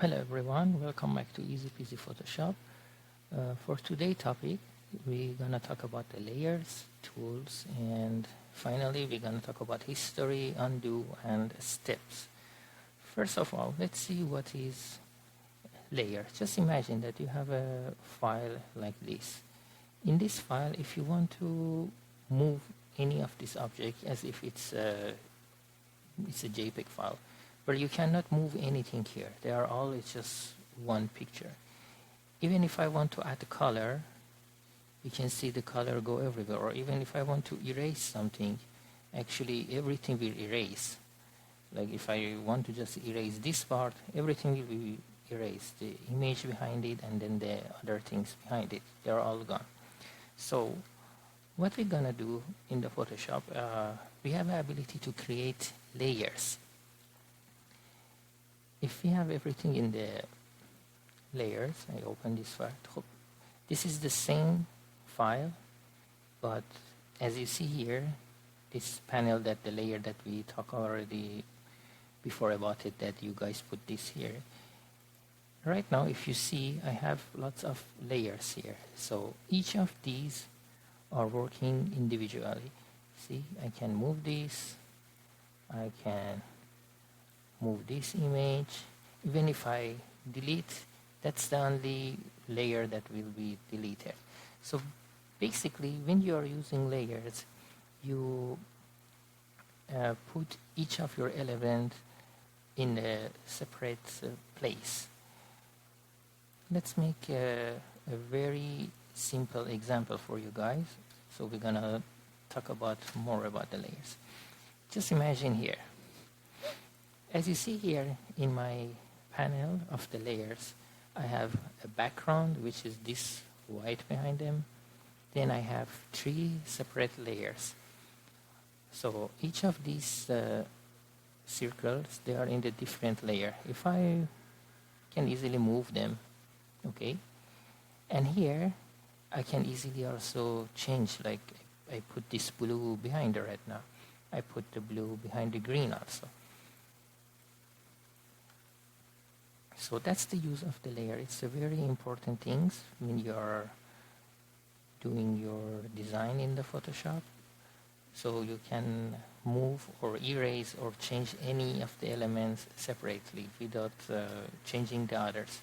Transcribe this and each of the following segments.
Hello everyone, welcome back to Easy Peasy Photoshop. For today's topic, we're gonna talk about the layers, tools, and finally we're gonna talk about history, undo, and steps. First of all, let's see what is layer. Just imagine that you have a file like this. In this file, if you want to move any of this object as if it's a JPEG file, but you cannot move anything here. They are all it's just one picture. Even if I want to add a color, you can see the color go everywhere. Or even if I want to erase something, actually everything will erase. Like if I want to just erase this part, everything will be erased. The image behind it and then the other things behind it, they're all gone. So what we're gonna do in the Photoshop, we have the ability to create layers. If we have everything in the layers, I open this file. This is the same file, but as you see here, this panel, that the layer that we talked already before about it, that you guys put this here. Right now, if you see, I have lots of layers here. So each of these are working individually. See, I can move this, I can move this image. Even if I delete, that's the only layer that will be deleted. So basically, when you are using layers, you put each of your element in a separate place. Let's make a very simple example for you guys. So we're gonna talk about more about the layers. Just imagine here. As you see here in my panel of the layers, I have a background, which is this white behind them. Then I have 3 separate layers. So each of these circles, they are in the different layer. If I can easily move them, okay? And here, I can easily also change, like I put this blue behind the red now. I put the blue behind the green also. So that's the use of the layer. It's a very important thing when you're doing your design in the Photoshop. So you can move or erase or change any of the elements separately without changing the others.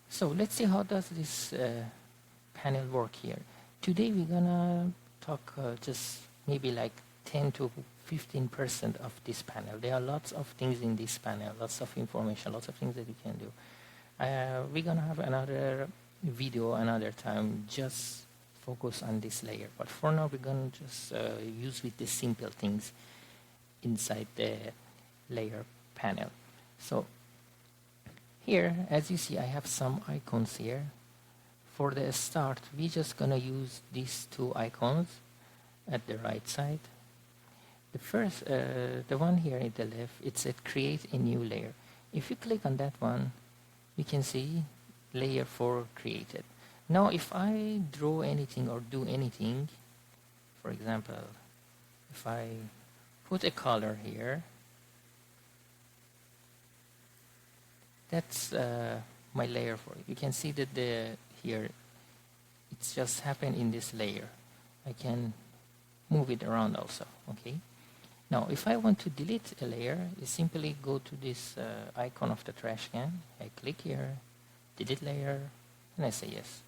So let's see how does this panel work here. Today we're gonna talk just maybe like 10 to 15% of this panel. There are lots of things in this panel, lots of information, lots of things that you can do. We're gonna have another video another time, just focus on this layer. But for now, we're gonna just use with the simple things inside the layer panel. So here, as you see, I have some icons here. For the start, we're just gonna use these 2 icons at the right side. The first, the one here at the left, it said create a new layer. If you click on that one, you can see layer 4 created. Now if I draw anything or do anything, for example, if I put a color here, that's my layer 4. You can see that here, it's just happened in this layer. I can move it around also, okay? Now, if I want to delete a layer, I simply go to this icon of the trash can. I click here, delete layer, and I say yes.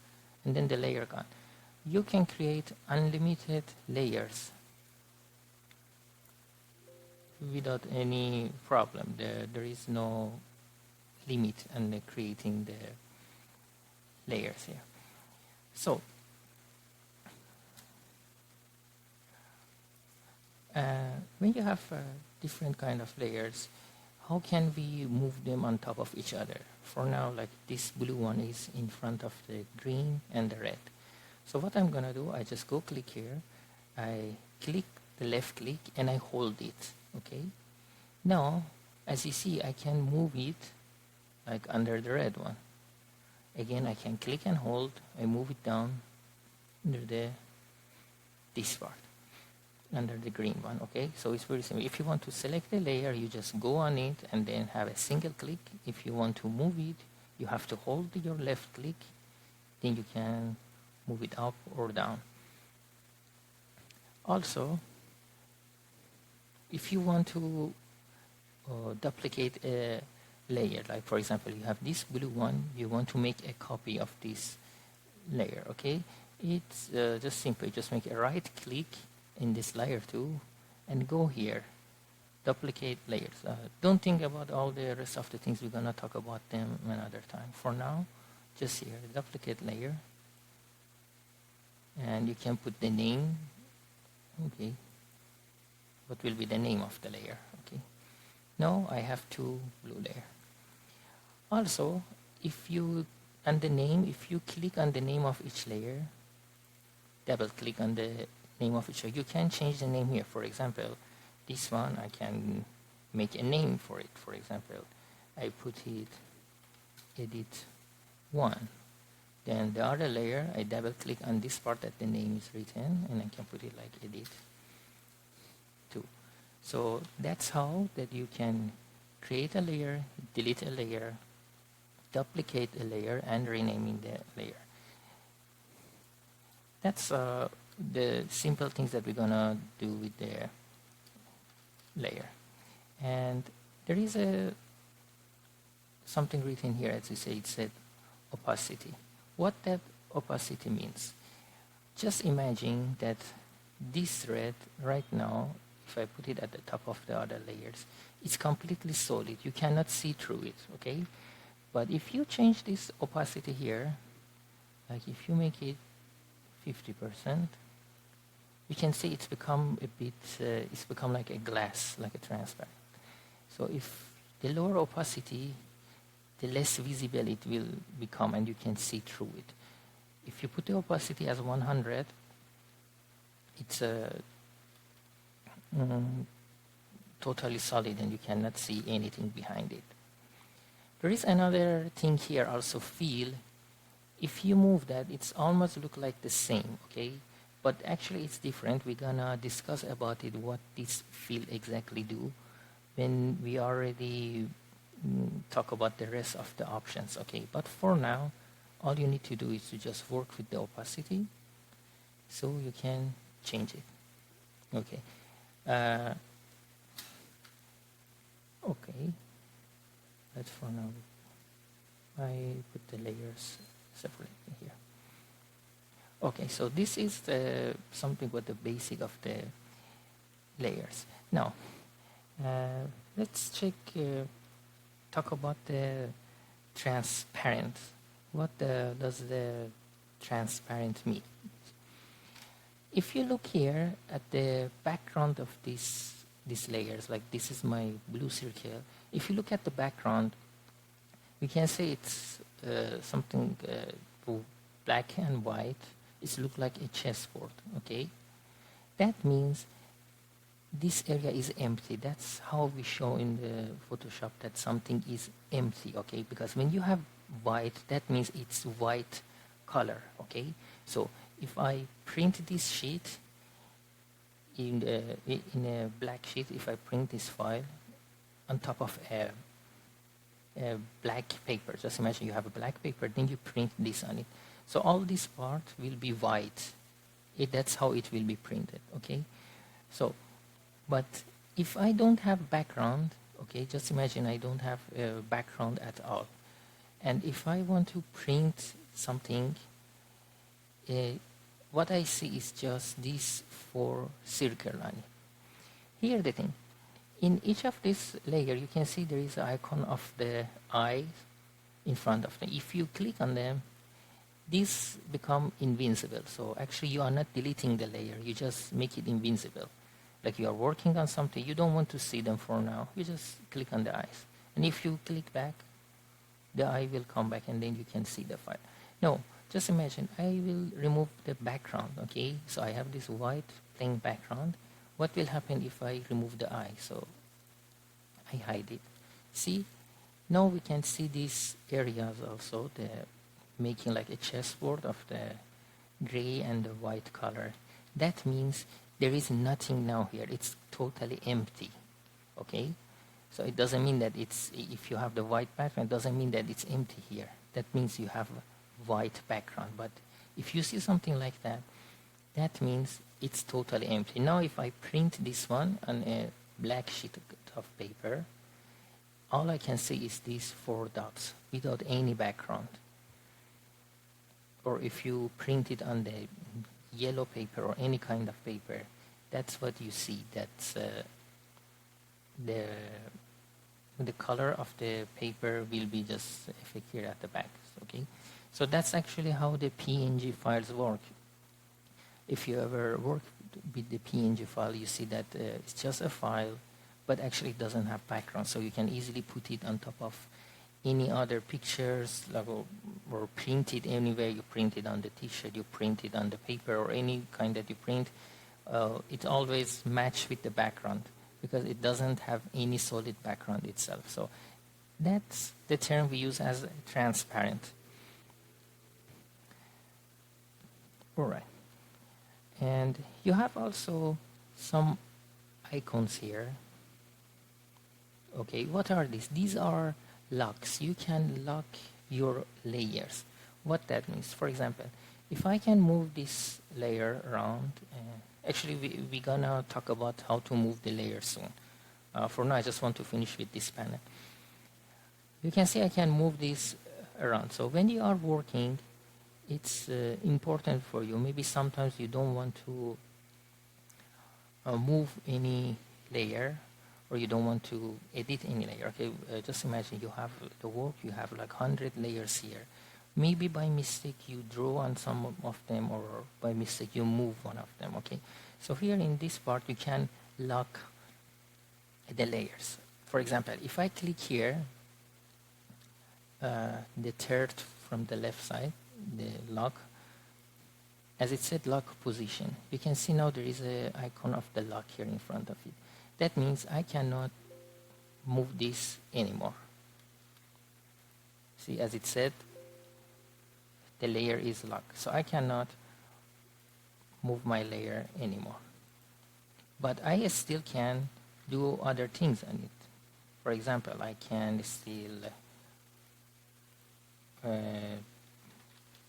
And then the layer gone. You can create unlimited layers without any problem. There is no limit on creating the layers here. So, when you have different kind of layers, how can we move them on top of each other? For now, like this blue one is in front of the green and the red. So what I'm gonna do, I just go click here, I click the left click and I hold it, okay? Now, as you see, I can move it like under the red one. Again, I can click and hold, I move it down under this part. under the green one. Okay, so it's very simple. If you want to select a layer, you just go on it and then have a single click. If you want to move it, you have to hold your left click, then you can move it up or down. Also, if you want to duplicate a layer, like for example you have this blue one, you want to make a copy of this layer. Okay, it's just simple. Just make a right click in this layer tool and go here, duplicate layers. Don't think about all the rest of the things. We're gonna talk about them another time. For now, just here, duplicate layer, and you can put the name. Okay, what will be the name of the layer? Okay, now I have two blue layer. Also, if you and the name, if you click on the name of each layer, double click on the name of each layer, you can change the name here. For example, this one I can make a name for it. For example, I put it edit 1. Then the other layer, I double click on this part that the name is written, and I can put it like edit 2. So that's how that you can create a layer, delete a layer, duplicate a layer, and renaming the layer. That's the simple things that we're gonna do with the layer. And there is something written here, as you say, it said opacity. What that opacity means, just imagine that this red right now, if I put it at the top of the other layers, it's completely solid. You cannot see through it, okay? But if you change this opacity here, like if you make it 50%, you can see it's become a bit, it's become like a glass, like a transparent. So if the lower opacity, the less visible it will become, and you can see through it. If you put the opacity as 100, it's totally solid, and you cannot see anything behind it. There is another thing here also, feel. If you move that, it's almost look like the same, okay? But actually it's different. We're gonna discuss about it, what this feel exactly do, when we already talk about the rest of the options, okay? But for now, all you need to do is to just work with the opacity, so you can change it, okay? Okay, that's for now. I put the layers separately here. Okay, so this is something about the basic of the layers. Now, let's talk about the transparent. What does the transparent mean? If you look here at the background of these layers, like this is my blue circle. If you look at the background, we can say it's something black and white. It looks like a chessboard, okay? That means this area is empty. That's how we show in the Photoshop that something is empty, okay? Because when you have white, that means it's white color, okay? So if I print this sheet in a black sheet, if I print this file on top of a black paper, just imagine you have a black paper, then you print this on it. So all this part will be white. That's how it will be printed, okay? So, but if I don't have background, okay, just imagine I don't have a background at all. And if I want to print something, what I see is just these 4 circle lines. Here the thing, in each of this layer, you can see there is an icon of the eye in front of them. If you click on them, these become invincible. So actually you are not deleting the layer, you just make it invincible. Like you are working on something, you don't want to see them for now, you just click on the eyes. And if you click back, the eye will come back, and then you can see the file. No, just imagine, I will remove the background, okay? So I have this white plain background. What will happen if I remove the eye? So I hide it. See, now we can see these areas also, the making like a chessboard of the gray and the white color. That means there is nothing now here. It's totally empty. Okay, so it doesn't mean that it's, if you have the white background, it doesn't mean that it's empty here. That means you have a white background. But if you see something like that, that means it's totally empty. Now if I print this one on a black sheet of paper, all I can see is these 4 dots without any background. Or if you print it on the yellow paper or any kind of paper, that's what you see. That's the color of the paper will be just affected here at the back. Okay, so that's actually how the PNG files work. If you ever work with the PNG file, you see that it's just a file, but actually it doesn't have background, so you can easily put it on top of any other pictures, like, or print it anywhere. You print it on the t-shirt, you print it on the paper, or any kind that you print. It always match with the background because it doesn't have any solid background itself. So that's the term we use as transparent. All right. And you have also some icons here. Okay, what are these? These are locks. You can lock your layers. What that means, for example, if I can move this layer around, actually we're gonna talk about how to move the layer soon. For now, I just want to finish with this panel. You can see I can move this around. So when you are working, it's important for you. Maybe sometimes you don't want to move any layer, or you don't want to edit any layer. Okay, just imagine you have the work, you have like 100 layers here. Maybe by mistake you draw on some of them, or by mistake you move one of them. Okay, so here in this part you can lock the layers. For example, if I click here, the third from the left side, the lock, as it said lock position, you can see now there is an icon of the lock here in front of it. That means I cannot move this anymore. See, as it said, the layer is locked, so I cannot move my layer anymore. But I still can do other things on it. For example, I can still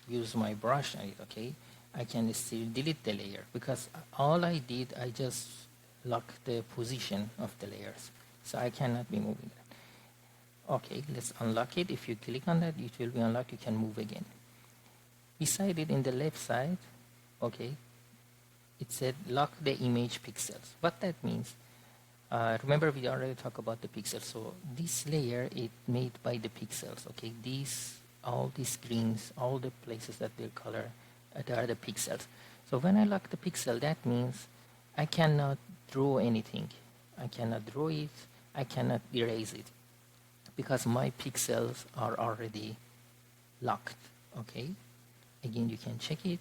use my brush on it. Okay, I can still delete the layer, because all I did, I just locked the position of the layers, so I cannot be moving that. Okay, let's unlock it. If you click on that, it will be unlocked. You can move again. Beside it, in the left side, okay, it said lock the image pixels. What that means, remember we already talked about the pixels. So this layer is made by the pixels. Okay, all these greens, all the places that they color, they are the pixels. So when I lock the pixel, that means I cannot draw anything. I cannot draw it. I cannot erase it, because my pixels are already locked. Okay, again you can check it,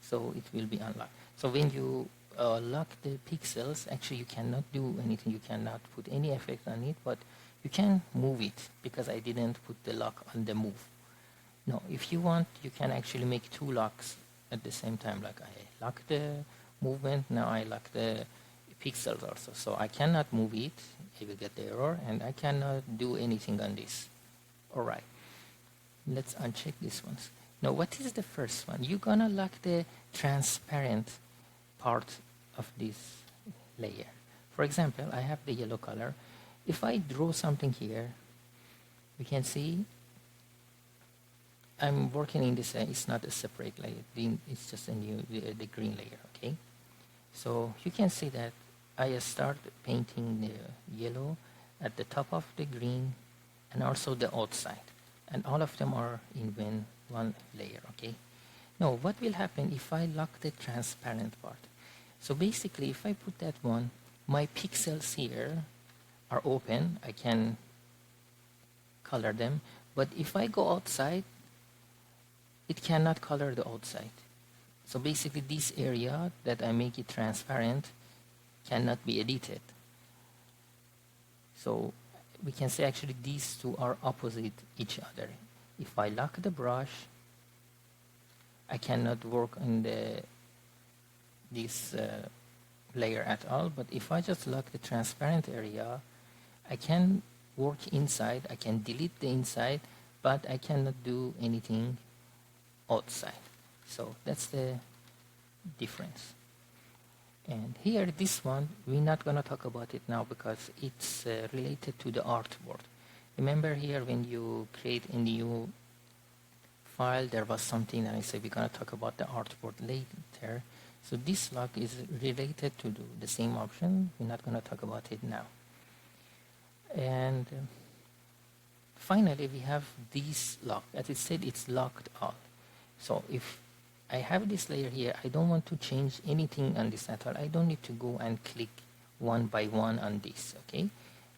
so it will be unlocked. So when you lock the pixels, actually you cannot do anything. You cannot put any effect on it, but you can move it, because I didn't put the lock on the move. No, if you want, you can actually make 2 locks at the same time. Like I lock the movement, now I lock the pixels also. So I cannot move it, I will get the error, and I cannot do anything on this. All right, let's uncheck this one. Now what is the first one? You're gonna lock the transparent part of this layer. For example, I have the yellow color. If I draw something here, you can see I'm working in this, it's not a separate layer, it's just a new, the green layer. Okay, so you can see that I start painting the yellow at the top of the green and also the outside, and all of them are in one layer. Okay, now what will happen if I lock the transparent part? So basically, if I put that one, my pixels here are open, I can color them, but if I go outside, it cannot color the outside. So basically this area that I make it transparent cannot be edited. So we can say actually these two are opposite each other. If I lock the brush, I cannot work on the this layer at all, but if I just lock the transparent area, I can work inside, I can delete the inside, but I cannot do anything outside. So that's the difference. And here, this one, we're not going to talk about it now because it's related to the artboard. Remember here when you create a new file, there was something that I said we're going to talk about the artboard later. So this lock is related to the same option. We're not going to talk about it now. And finally, we have this lock. As it said, it's locked all. So if I have this layer here, I don't want to change anything on this at all. I don't need to go and click one by one on this, okay?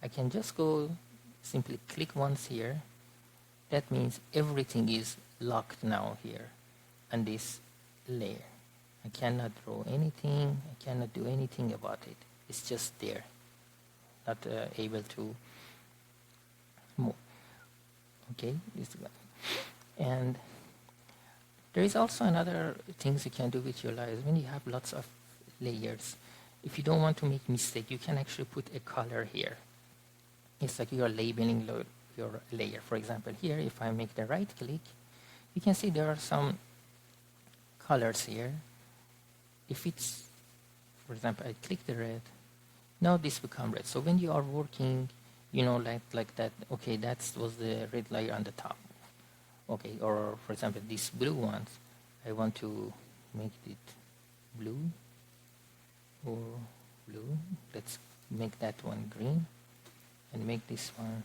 I can just go simply click once here. That means everything is locked now here on this layer. I cannot draw anything, I cannot do anything about it. It's just there, not able to move. Okay, this one. And there is also another things you can do with your layers. When you have lots of layers, if you don't want to make mistake, you can actually put a color here. It's like you are labeling your layer. For example, here, if I make the right click, you can see there are some colors here. If it's, for example, I click the red, now this become red. So when you are working, you know, like that, okay, that was the red layer on the top. Okay, or for example, these blue ones, I want to make it blue or blue. Let's make that one green and make this one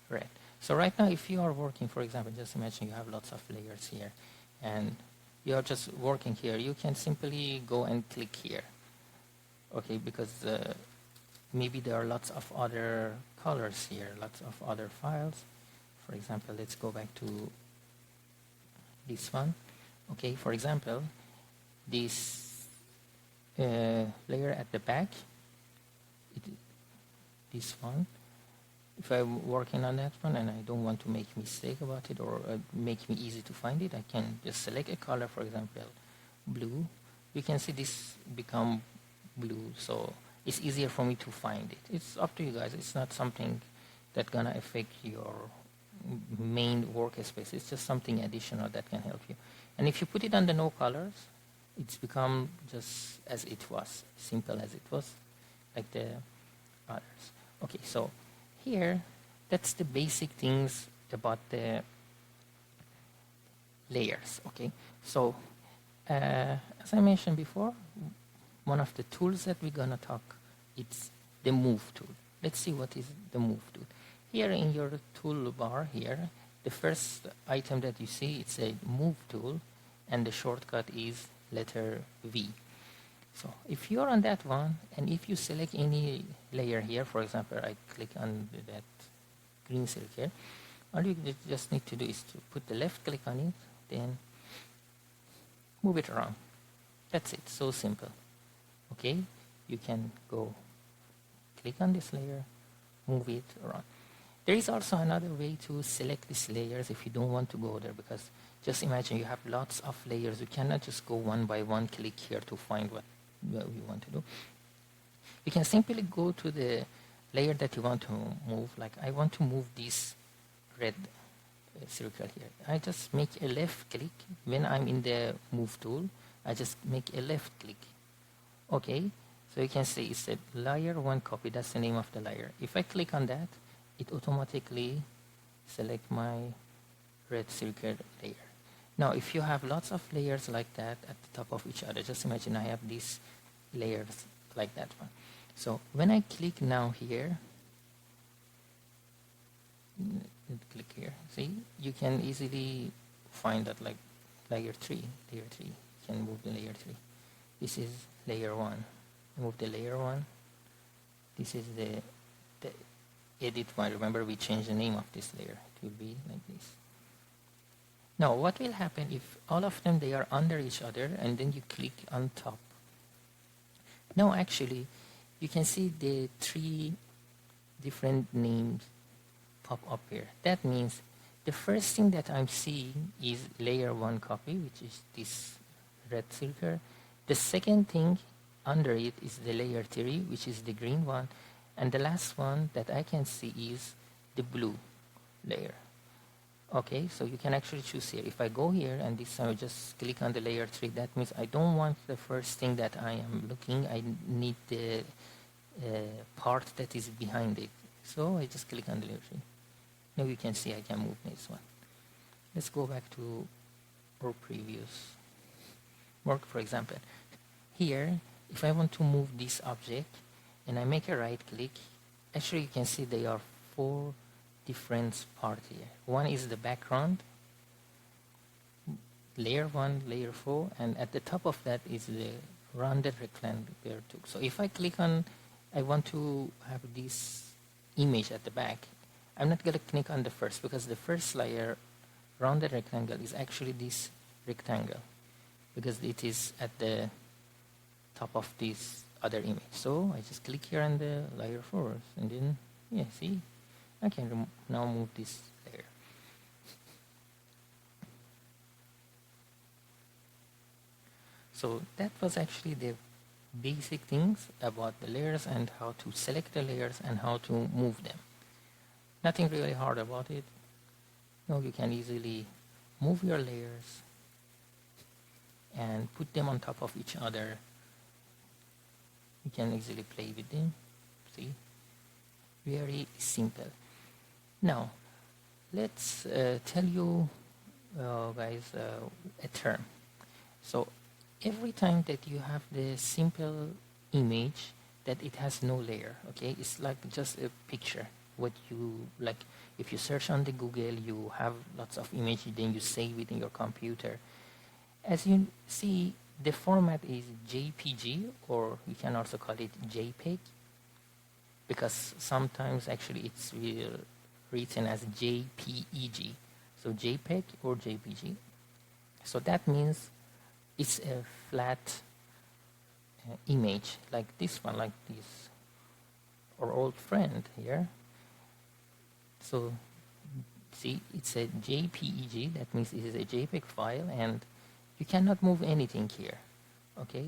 red. So right now, if you are working, for example, just imagine you have lots of layers here and you are just working here, you can simply go and click here. Okay, because maybe there are lots of other colors here, lots of other files. For example, let's go back to this one. Okay, for example, this layer at the back, this one, if I'm working on that one and I don't want to make mistake about it or make me easy to find it, I can just select a color, for example, blue. You can see this become blue, so it's easier for me to find it. It's up to you guys. It's not something that's gonna affect your main workspace. It's just something additional that can help you. And if you put it under no colors, it's become just as it was, simple as it was, like the others. Okay, so here, that's the basic things about the layers. Okay, so as I mentioned before, one of the tools that we're gonna talk, it's the move tool. Let's see what is the move tool. Here in your toolbar here, the first item that you see, it's a move tool, and the shortcut is letter V. So if you're on that one, and if you select any layer here, for example, I click on that green cell here, all you just need to do is to put the left click on it, then move it around. That's it, so simple. Okay, you can go click on this layer, move it around. There is also another way to select these layers if you don't want to go there, because just imagine you have lots of layers. You cannot just go one by one, click here to find what you want to do. You can simply go to the layer that you want to move. Like I want to move this red circle here. I just make a left click. When I'm in the move tool, I just make a left click. Okay, so you can see it's a layer one copy. That's the name of the layer. If I click on that, it automatically select my red circle layer. Now, if you have lots of layers like that at the top of each other, just imagine I have these layers like that one. So when I click now here, click here, see, you can easily find that like layer 3, you can move the layer 3. This is layer 1, move the layer 1. This is the edit one. Remember, we changed the name of this layer. It will be like this. Now, what will happen if all of them, they are under each other, and then you click on top? Now, actually, you can see the 3 different names pop up here. That means the first thing that I'm seeing is layer 1 copy, which is this red circle, The second thing under it is the layer 3, which is the green one, and the last one that I can see is the blue layer. Okay, so you can actually choose here. If I go here and this time I just click on the layer 3, that means I don't want the first thing that I am looking. I need the part that is behind it. So I just click on the layer 3. Now you can see I can move this one. Let's go back to our previous work, for example. Here, if I want to move this object and I make a right click, actually you can see there are 4 different parts here. One is the background, layer 1, layer 4, and at the top of that is the rounded rectangle layer 2. So if I click on, I want to have this image at the back, I'm not going to click on the first because the first layer, rounded rectangle, is actually this rectangle because it is at the top of this other image. So I just click here on the layer 4 and then, yeah, see, I can now move this layer. So that was actually the basic things about the layers and how to select the layers and how to move them. Nothing really hard about it. Now you can easily move your layers and put them on top of each other. You can easily play with them. See? Very simple. Now, let's tell you guys a term. So every time that you have the simple image that it has no layer, okay, it's like just a picture. What you like, if you search on the Google, you have lots of images, then you save it in your computer. As you see, the format is JPG, or we can also call it JPEG, because sometimes actually it's written as JPEG. So JPEG or JPG. So that means it's a flat image like this one, like this, our old friend here. So see, it's a JPEG, that means it is a JPEG file, and you cannot move anything here, okay?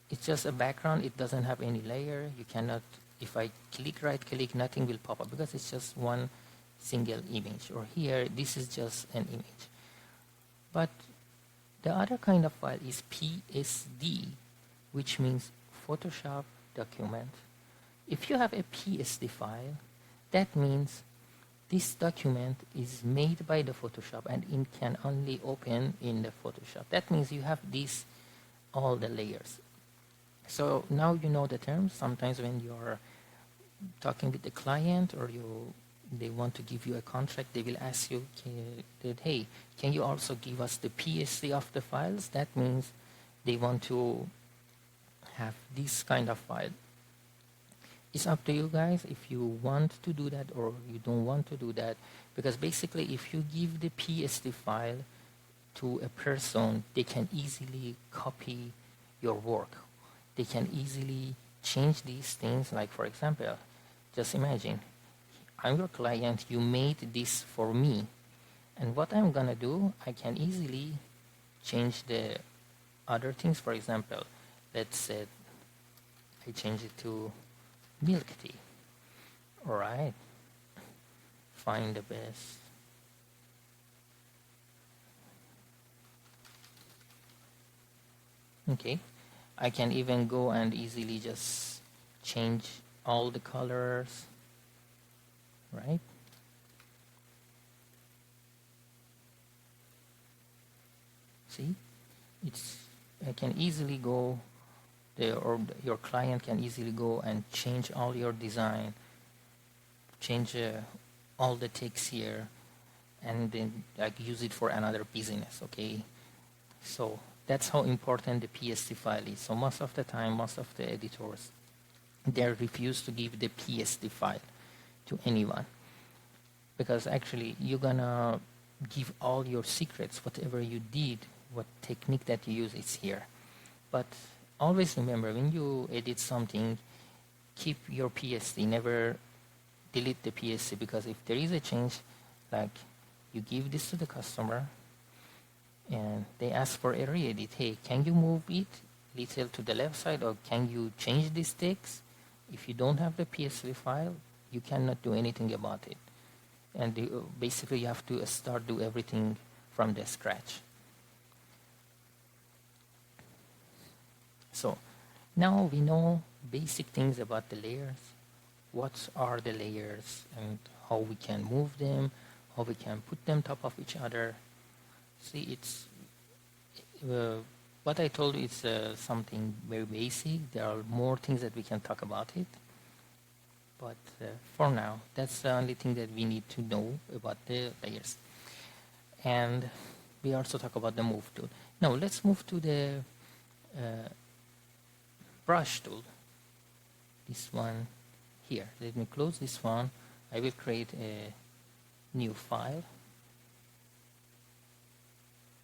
It's just a background, it doesn't have any layer. You cannot, if I right click, nothing will pop up because it's just one single image. Or here, this is just an image. But the other kind of file is PSD, which means Photoshop document. If you have a PSD file, that means this document is made by the Photoshop and it can only open in the Photoshop. That means you have all the layers. So now you know the terms. Sometimes when you're talking with the client or they want to give you a contract, they will ask you that, hey, can you also give us the PSD of the files? That means they want to have this kind of file. It's up to you guys if you want to do that or you don't want to do that, because basically if you give the PSD file to a person, they can easily copy your work. They can easily change these things. Like, for example, just imagine, I'm your client, you made this for me. And what I'm gonna do, I can easily change the other things. For example, let's say I change it to milk tea. Alright. Find the best. Okay. I can even go and easily just change all the colors. Right? See? I can easily go your client can easily go and change all your design, change all the text here, and then like use it for another business. Okay, so that's how important the PSD file is. So most of the time, most of the editors, they refuse to give the PSD file to anyone, because actually you're gonna give all your secrets, whatever you did, what technique that you use is here. But always remember, when you edit something, keep your PSD, never delete the PSD, because if there is a change, like you give this to the customer and they ask for a re-edit, hey, can you move it? little to the left side, or can you change this text? If you don't have the PSV file, you cannot do anything about it. And basically you have to start do everything from the scratch. So now we know basic things about the layers. What are the layers and how we can move them, how we can put them top of each other. See, it's what I told you is something very basic. There are more things that we can talk about it. But for now, that's the only thing that we need to know about the layers. And we also talk about the move tool. Now let's move to the brush tool. This one here. Let me close this one. I will create a new file.